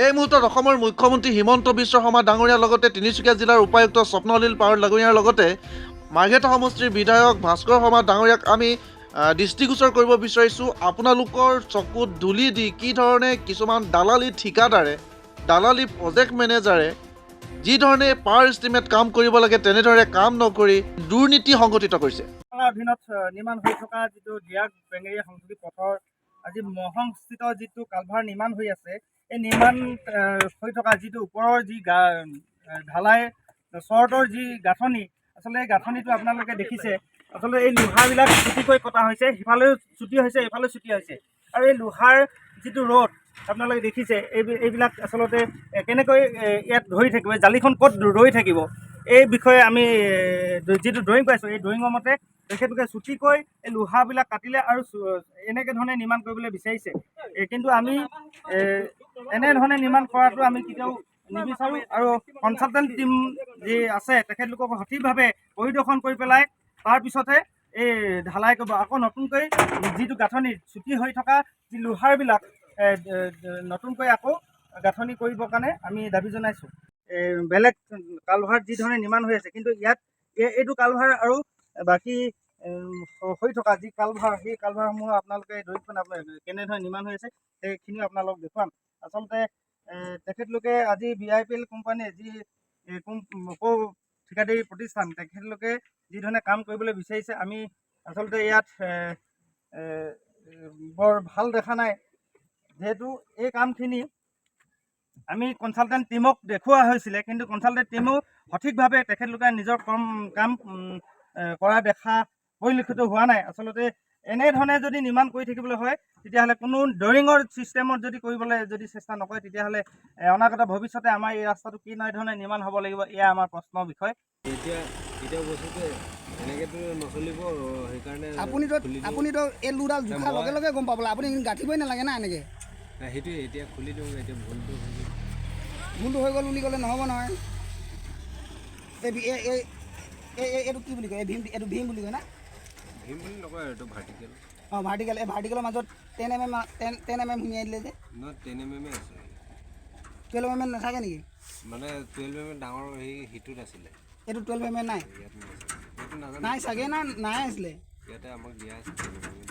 এই মুহূৰ্তত অসমৰ মুখ্যমন্ত্ৰী হিমন্ত বিশ্ব শৰ্মা ডাঙৰীয়াৰ লগতে তিনিচুকীয়া জিলাৰ উপায়ুক্ত স্বপ্নলীল পাৱৰ ডাঙৰীয়াৰ লগতে মাৰ্ঘেৰিটা সমষ্টিৰ বিধায়ক ভাস্কৰ শৰ্মা ডাঙৰীয়াক আমি দৃষ্টিগোচৰ কৰিব বিচাৰিছোঁ। আপোনালোকৰ চকুত ধূলি দি কি ধৰণে কিছুমান দালালি ঠিকাদাৰে, দালালি প্ৰজেক্ট মেনেজাৰে যি ধৰণে পাৰ এষ্টিমেট কাম কৰিব লাগে তেনেদৰে কাম নকৰি দুৰ্নীতি সংঘটিত কৰিছে। অধীনত নিৰ্মাণ হৈ থকা যিটো ডিয়াগ বেঙেৰীয়া সংযোগী পথৰ আজি মহংস্থিত যিটো কালভাৰ নিৰ্মাণ হৈ আছে, এই নিৰ্মাণ হৈ থকা যিটো ওপৰৰ যি ঢালাই চৰ্টৰ যি গাঁথনি, আচলতে এই গাঁথনিটো আপোনালোকে দেখিছে। আচলতে এই লোহাবিলাক চুটিকৈ কটা হৈছে, সিফালেও চুটি হৈছে, এইফালেও চুটি হৈছে। আৰু এই লোহাৰ যিটো ৰড আপোনালোকে দেখিছে, এইবিলাক আচলতে কেনেকৈ ইয়াত ধৰি থাকিব, জালিখন ক'ত ৰৈ থাকিব, এই বিষয়ে আমি যিটো ড্ৰয়িং পাইছোঁ, এই ড্ৰয়িঙৰ মতে তেখেতলোকে চুটিকৈ এই লোহাবিলাক কাটিলে আৰু এনেকৈ ধৰণে নিৰ্মাণ কৰিবলৈ বিচাৰিছে। কিন্তু আমি এনেধৰণে নিৰ্মাণ কৰাটো আমি কেতিয়াও নিবিচাৰোঁ। আৰু কনচালটেণ্ট টিম যি আছে তেখেতলোকক সঠিকভাৱে পৰিদৰ্শন কৰি পেলাই তাৰপিছতহে এই ঢালাই কৰিব। আকৌ নতুনকৈ যিটো গাঁথনি চুটি হৈ থকা যি লোহাৰবিলাক নতুনকৈ আকৌ গাঁথনি কৰিবৰ কাৰণে আমি দাবী জনাইছোঁ। বেলেগ কালভাৰ যি ধৰণে নিৰ্মাণ হৈ আছে, কিন্তু ইয়াত এইটো কালভাৰ আৰু বাকী হৈ থকা যি কালভাৰ, সেই কালভাৰসমূহ আপোনালোকে দৈখন কেনেধৰণে নিৰ্মাণ হৈ আছে সেইখিনিও আপোনালোকক দেখুৱাম। আচলতে তেখেতলোকে আজি BIPL কোম্পানীয়ে যি ঠিকাদাৰী প্ৰতিষ্ঠান, তেখেতলোকে যি ধৰণে কাম কৰিবলৈ বিচাৰিছে, আমি আচলতে ইয়াত বৰ ভাল দেখা নাই। যিহেতু এই কামখিনি আমি কনচালটেণ্ট টিমক দেখুওৱা হৈছিলে, কিন্তু কনচালটেণ্ট টিমেও সঠিকভাৱে তেখেতলোকে নিজৰ কাম কৰা দেখা পৰিলক্ষিত হোৱা নাই। আচলতে এনেধৰণে যদি নিৰ্মাণ কৰি থাকিবলৈ হয়, তেতিয়াহ'লে কোনো ড্ৰয়িঙৰ ছিষ্টেমত যদি কৰিবলৈ যদি চেষ্টা নকৰে, তেতিয়াহ'লে অনাগত ভৱিষ্যতে আমাৰ এই ৰাস্তাটো কি ধৰণে নিৰ্মাণ হ'ব লাগিব, এয়া আমাৰ প্ৰশ্নৰ বিষয়। এতিয়া বস্তুটো এনেকৈতো নচলিব, সেইকাৰণে আপুনিতো এই লোডাল জোখাৰ লগে লগে গম পাবলৈ আপুনি গাঁঠিবই নালাগে না এনেকৈ। সেইটোৱে এতিয়া খুলি দিওঁ, এতিয়া ভুলটো হৈ গ'ল বুলি ক'লে নহ'ব নহয়। এইটো কি বুলি কয়, এইটো ভীম বুলি কয় না? ভীম বুলি নকয়, এইটো ভাৰ্টিকেল। অঁ, ভাৰ্টিকেল। এই ভাৰ্টিকেলৰ মাজত 10 mm সুমিয়াই দিলে যে। নহয়, 10 mm আছে। 12 mm নাথাকে নেকি? মানে 12 mm ডাঙৰ সিটোত আছিলে। এইটো 12 mm নাই? ইয়াত নাছিলে, এইটো নাজানো। নাই চাগে না, নাই আছিলে। ইয়াতে আমাক দিয়া আছে 12 mm।